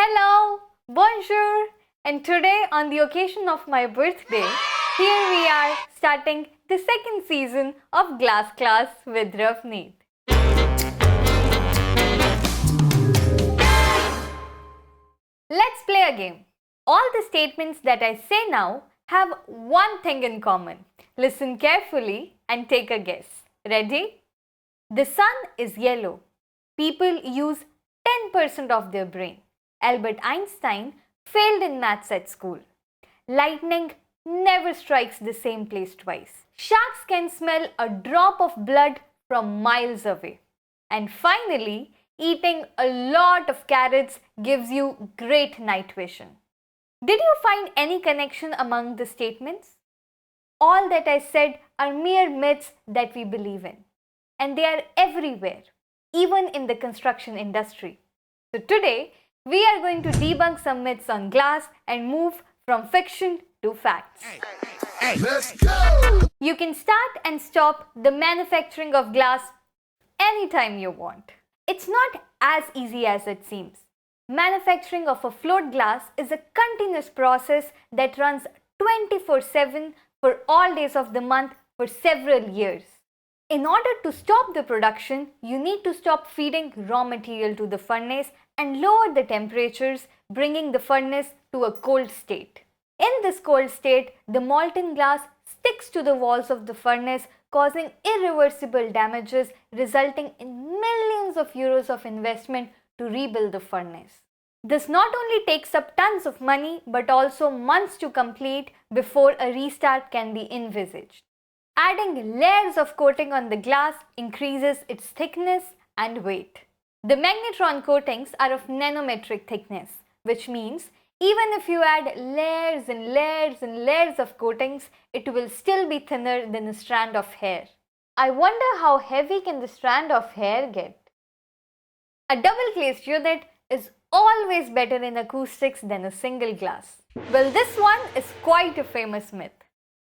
Hello, bonjour, and today on the occasion of my birthday, here we are starting the second season of Glass Class with Ravneet. Let's play a game. All the statements that I say now have one thing in common. Listen carefully and take a guess. Ready? The sun is yellow. People use 10% of their brain. Albert Einstein failed in maths at school. Lightning never strikes the same place twice. Sharks can smell a drop of blood from miles away. And finally, eating a lot of carrots gives you great night vision. Did you find any connection among the statements? All that I said are mere myths that we believe in. And they are everywhere, even in the construction industry. So today, we are going to debunk some myths on glass and move from fiction to facts. Hey, let's go! You can start and stop the manufacturing of glass anytime you want. It's not as easy as it seems. Manufacturing of a float glass is a continuous process that runs 24/7 for all days of the month for several years. In order to stop the production, you need to stop feeding raw material to the furnace and lower the temperatures, bringing the furnace to a cold state. In this cold state, the molten glass sticks to the walls of the furnace, causing irreversible damages, resulting in millions of euros of investment to rebuild the furnace. This not only takes up tons of money, but also months to complete before a restart can be envisaged. Adding layers of coating on the glass increases its thickness and weight. The magnetron coatings are of nanometric thickness, which means even if you add layers and layers and layers of coatings, it will still be thinner than a strand of hair. I wonder how heavy can the strand of hair get? A double glazed unit is always better in acoustics than a single glass. Well, this one is quite a famous myth.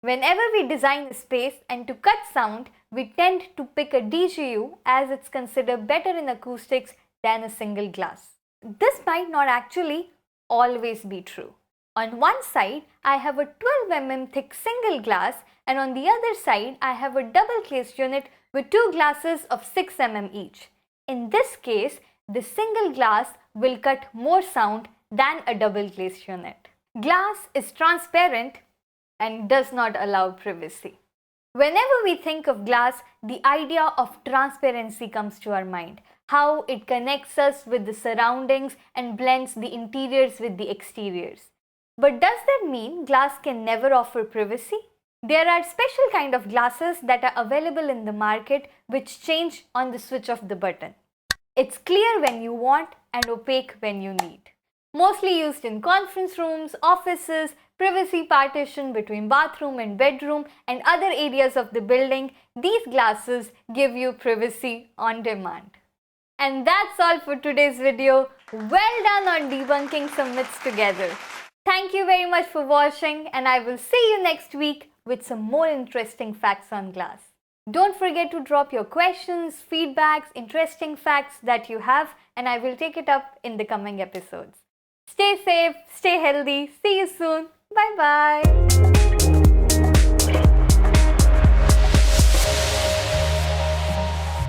Whenever we design a space and to cut sound, we tend to pick a DGU as it's considered better in acoustics than a single glass. This might not actually always be true. On one side, I have a 12 mm thick single glass, and on the other side, I have a double glazed unit with two glasses of 6 mm each. In this case, the single glass will cut more sound than a double glazed unit. Glass is transparent and does not allow privacy. Whenever we think of glass, the idea of transparency comes to our mind. How it connects us with the surroundings and blends the interiors with the exteriors. But does that mean glass can never offer privacy? There are special kind of glasses that are available in the market which change on the switch of the button. It's clear when you want and opaque when you need. Mostly used in conference rooms, offices, privacy partition between bathroom and bedroom and other areas of the building, these glasses give you privacy on demand. And that's all for today's video. Well done on debunking some myths together. Thank you very much for watching, and I will see you next week with some more interesting facts on glass. Don't forget to drop your questions, feedbacks, interesting facts that you have, and I will take it up in the coming episodes. Stay safe, stay healthy, see you soon. Bye bye.